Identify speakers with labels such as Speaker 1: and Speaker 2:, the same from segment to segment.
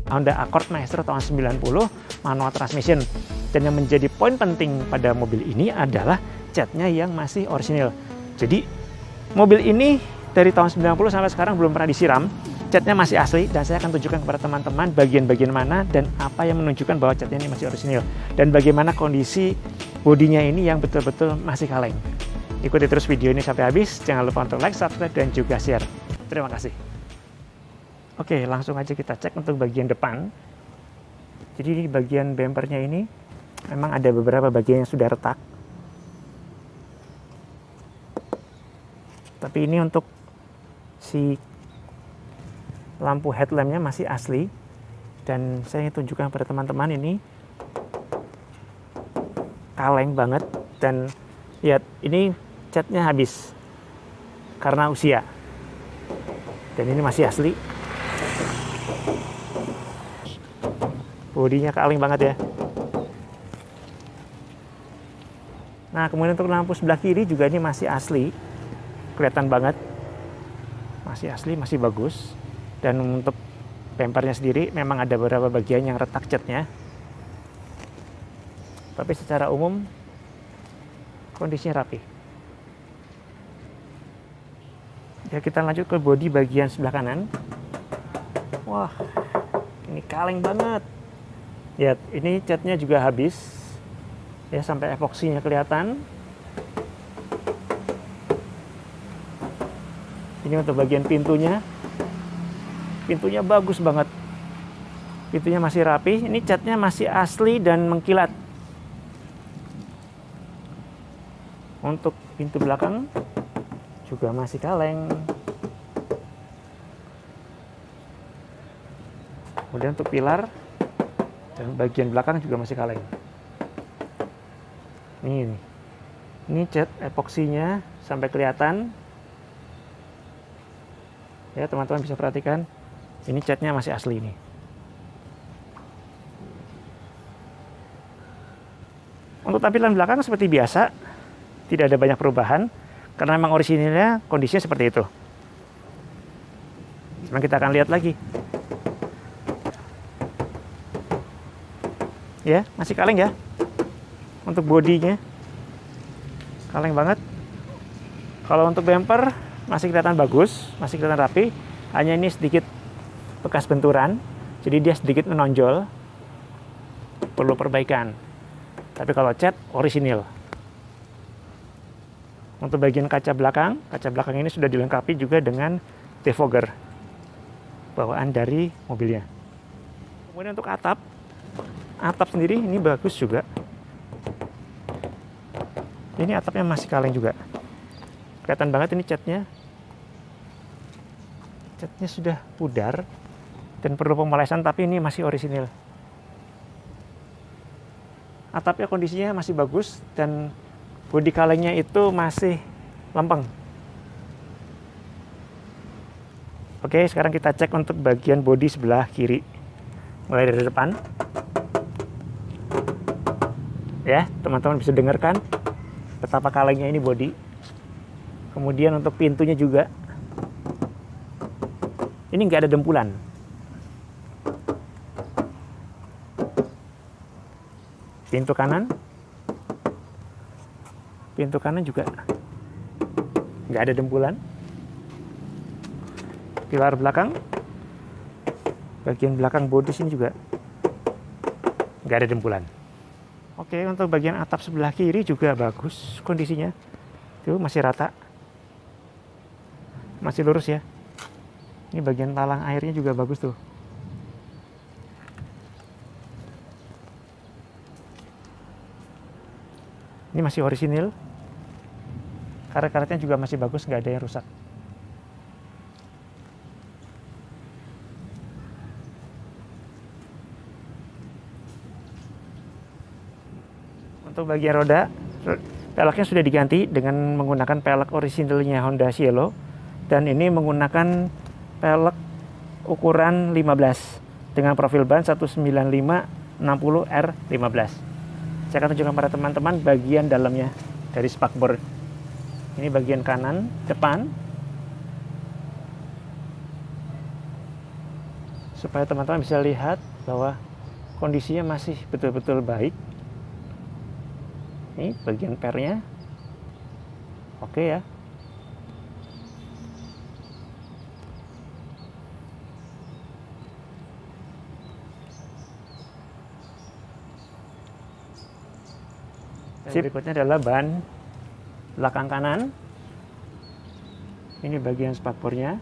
Speaker 1: Honda Accord Maestro tahun 90 manual transmission. Dan yang menjadi poin penting pada mobil ini adalah catnya yang masih orisinil. Jadi mobil ini dari tahun 90 sampai sekarang belum pernah disiram. Catnya masih asli dan saya akan tunjukkan kepada teman-teman bagian-bagian mana dan apa yang menunjukkan bahwa catnya ini masih orisinil. Dan bagaimana kondisi bodinya ini yang betul-betul masih kaleng. Ikuti terus video ini sampai habis. Jangan lupa untuk like, subscribe, dan juga share. Terima kasih. Oke, langsung aja kita cek untuk bagian depan. Jadi di bagian bumpernya ini memang ada beberapa bagian yang sudah retak. Tapi ini untuk si lampu headlampnya masih asli. Dan saya tunjukkan pada teman-teman ini kaleng banget. Dan lihat, ini catnya habis karena usia. Dan ini masih asli. Bodinya kaleng banget ya. Nah, kemudian untuk lampu sebelah kiri juga ini masih asli. Kelihatan banget. Masih asli, masih bagus. Dan untuk bumpernya sendiri memang ada beberapa bagian yang retak catnya. Tapi secara umum kondisinya rapi. Ya, kita lanjut ke bodi bagian sebelah kanan. Wah, ini kaleng banget. Ya, ini catnya juga habis. Ya, sampai epoksinya kelihatan. Ini untuk bagian pintunya. Pintunya bagus banget. Pintunya masih rapi. Ini catnya masih asli dan mengkilat. Untuk pintu belakang juga masih kaleng. Kemudian untuk pilar dan bagian belakang juga masih kaleng. Ini cat epoksinya sampai kelihatan. Ya, teman-teman bisa perhatikan. Ini catnya masih asli ini. Untuk tampilan belakang seperti biasa, tidak ada banyak perubahan karena memang orisinilnya kondisinya seperti itu. Sekarang kita akan lihat lagi. Ya, masih kaleng ya. Untuk bodinya kaleng banget. Kalau untuk bumper masih kelihatan bagus, masih kelihatan rapi. Hanya ini sedikit bekas benturan, jadi dia sedikit menonjol. Perlu perbaikan. Tapi kalau cat orisinil. Untuk bagian kaca belakang ini sudah dilengkapi juga dengan defogger bawaan dari mobilnya. Kemudian untuk atap sendiri ini bagus juga. Ini atapnya masih kaleng juga. Kelihatan banget ini catnya. Catnya sudah pudar dan perlu pemelesan, tapi ini masih orisinil. Atapnya kondisinya masih bagus dan bodi kalengnya itu masih lempeng. Oke, sekarang kita cek untuk bagian bodi sebelah kiri. Mulai dari depan. Ya, teman-teman bisa dengarkan betapa kalengnya ini bodi. Kemudian untuk pintunya juga. Ini nggak ada dempulan. Pintu kanan juga nggak ada dempulan. Pilar belakang, bagian belakang bodi sini juga nggak ada dempulan. Oke, untuk bagian atap sebelah kiri juga bagus kondisinya. Itu masih rata. Masih lurus ya. Ini bagian talang airnya juga bagus tuh. Ini masih orisinil. Karet-karetnya juga masih bagus, nggak ada yang rusak. Untuk bagian roda, peleknya sudah diganti dengan menggunakan pelek orisinilnya Honda Cielo. Dan ini menggunakan pelek ukuran 15 dengan profil ban 195/60R15. Saya akan tunjukkan pada teman-teman bagian dalamnya dari spakbor. Ini bagian kanan depan. supaya teman-teman bisa lihat bahwa kondisinya masih betul-betul baik. Ini bagian pernya oke ya. Berikutnya adalah ban belakang kanan. Ini bagian spakbornya.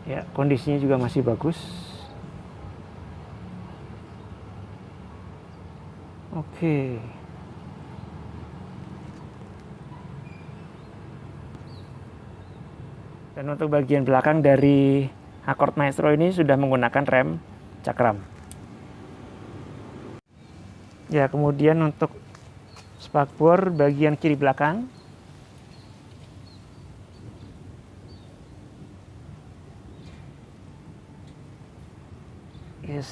Speaker 1: Ya, kondisinya juga masih bagus. Oke. Dan untuk bagian belakang dari Accord Maestro ini sudah menggunakan rem cakram. Ya, kemudian untuk spakbor bagian kiri belakang. Yes.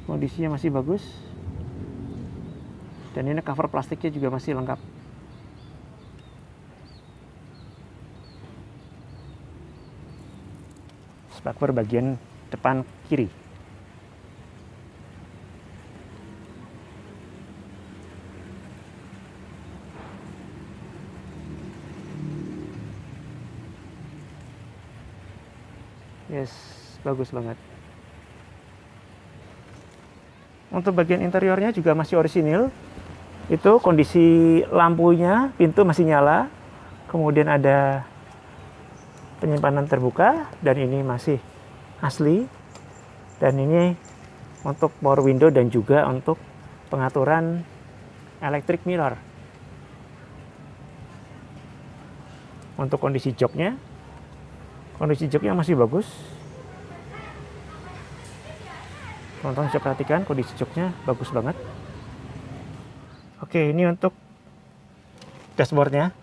Speaker 1: Kondisinya masih bagus. Dan ini cover plastiknya juga masih lengkap. Spakbor bagian depan kiri. Yes, bagus banget. Untuk bagian interiornya juga masih orisinil. Itu kondisi lampunya, pintu masih nyala. Kemudian ada penyimpanan terbuka, dan ini masih asli. Dan ini untuk power window dan juga untuk pengaturan electric mirror. Untuk kondisi joknya masih bagus. Teman-teman bisa perhatikan kondisi joknya bagus banget. Oke, ini untuk dashboardnya.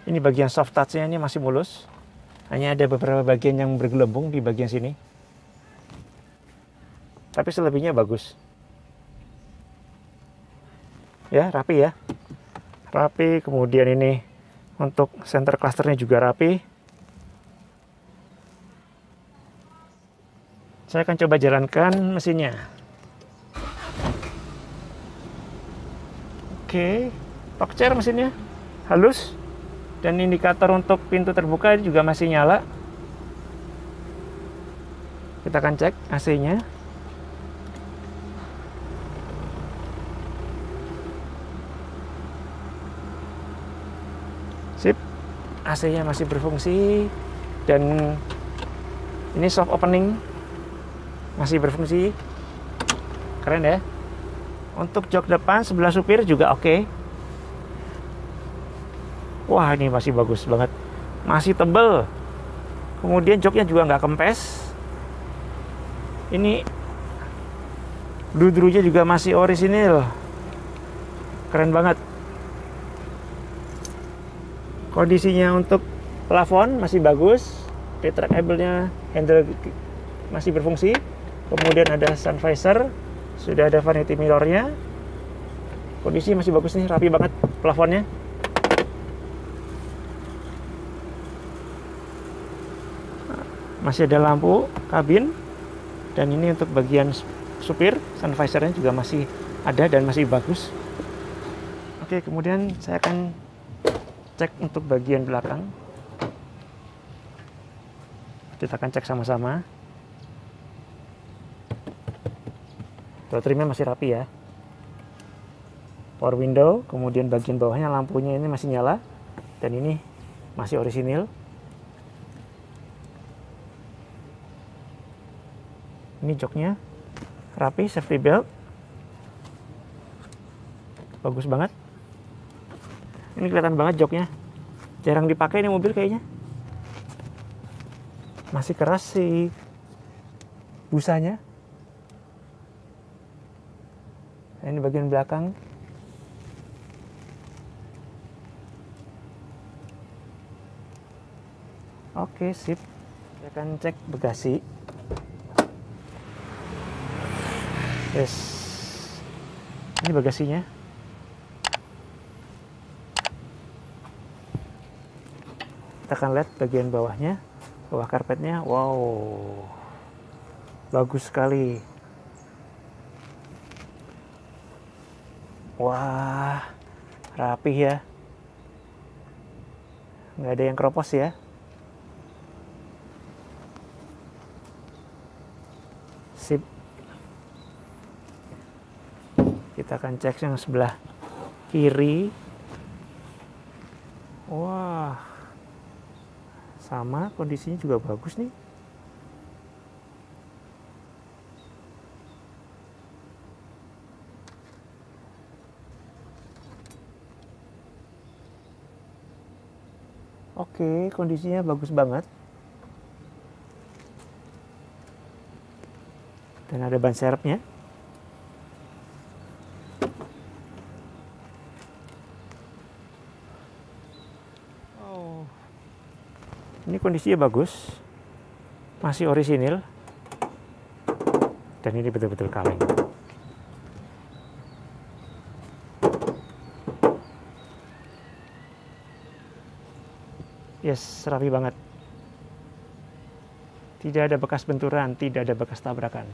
Speaker 1: Ini bagian soft touch-nya ini masih mulus. Hanya ada beberapa bagian yang bergelembung di bagian sini. Tapi selebihnya bagus. Ya, rapi ya. Rapi, kemudian ini untuk center clusternya juga rapi. Saya akan coba jalankan mesinnya. Oke, talk chair mesinnya halus. Dan indikator untuk pintu terbuka juga masih nyala. Kita akan cek AC-nya. Sip, AC-nya masih berfungsi. Dan ini soft opening masih berfungsi. Keren ya. Untuk jok depan sebelah supir juga oke. Wah, ini masih bagus banget. Masih tebel. Kemudian joknya juga nggak kempes. Ini dudrunya juga masih orisinil. Keren banget. Kondisinya untuk plafon masih bagus. Retractable-nya, handle masih berfungsi. Kemudian ada sun visor. Sudah ada vanity mirror-nya. Kondisi masih bagus nih, rapi banget plafonnya. Masih ada lampu kabin. Dan ini untuk bagian supir, sun visor-nya juga masih ada dan masih bagus. Oke, kemudian saya akan cek untuk bagian belakang. Kita akan cek sama-sama. Door trimnya masih rapi ya. Power window, kemudian bagian bawahnya lampunya ini masih nyala. Dan ini masih orisinil. Ini joknya rapi, safety belt bagus banget. Ini kelihatan banget joknya, jarang dipakai ini mobil kayaknya. Masih keras sih busanya. Ini bagian belakang. Oke, sip. Kita akan cek bagasi. Yes, ini bagasinya. Kita akan lihat bagian bawahnya, bawah karpetnya. Wow, bagus sekali. Wah, rapih ya. Nggak ada yang keropos ya. Sip. Kita akan cek yang sebelah kiri. Wah, sama, kondisinya juga bagus nih. Oke, kondisinya bagus banget. Dan ada ban serepnya. Oh, ini kondisinya bagus, masih orisinil, dan ini betul-betul kaleng. Yes, rapi banget. Tidak ada bekas benturan, tidak ada bekas tabrakan.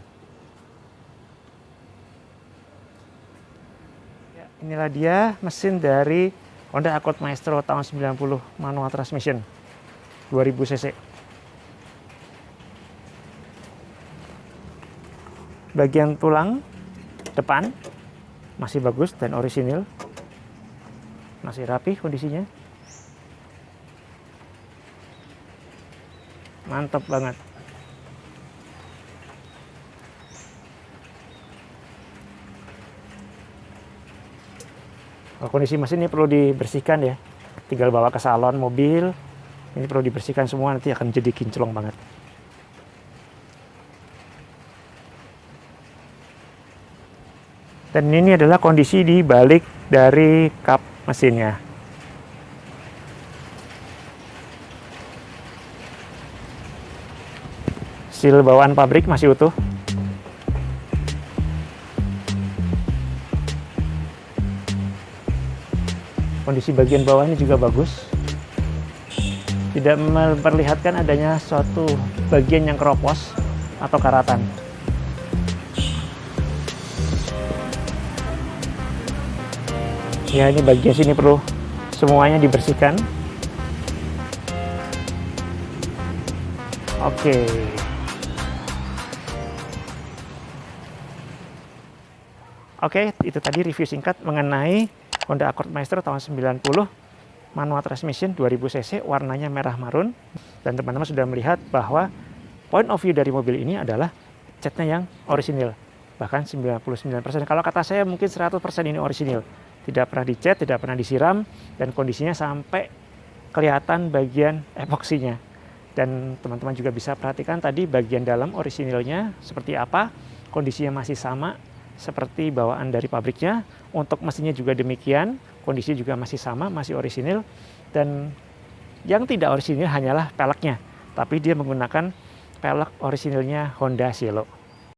Speaker 1: Ya, inilah dia mesin dari Honda Accord Maestro tahun 90 manual transmission 2000 cc. Bagian tulang depan masih bagus dan orisinil. Masih rapi kondisinya. Mantap banget. Kondisi mesin ini perlu dibersihkan ya. Tinggal bawa ke salon mobil. Ini perlu dibersihkan semua, nanti akan jadi kinclong banget. Dan ini adalah kondisi di balik dari kap mesinnya. Seal bawaan pabrik masih utuh. Kondisi bagian bawah ini juga bagus. Tidak memperlihatkan adanya suatu bagian yang keropos atau karatan. Ya, ini bagian sini perlu semuanya dibersihkan. Oke. Oke, itu tadi review singkat mengenai Honda Accord Maestro tahun 90 manual transmission 2000 cc, warnanya merah marun. Dan teman-teman sudah melihat bahwa point of view dari mobil ini adalah catnya yang orisinil, bahkan 99%. Kalau kata saya mungkin 100% ini orisinil. Tidak pernah dicat, tidak pernah disiram, dan kondisinya sampai kelihatan bagian epoksinya. Dan teman-teman juga bisa perhatikan tadi bagian dalam orisinilnya seperti apa, kondisinya masih sama seperti bawaan dari pabriknya. Untuk mesinnya juga demikian, kondisi juga masih sama, masih orisinil. Dan yang tidak orisinil hanyalah peleknya, tapi dia menggunakan pelek orisinilnya Honda Cielo.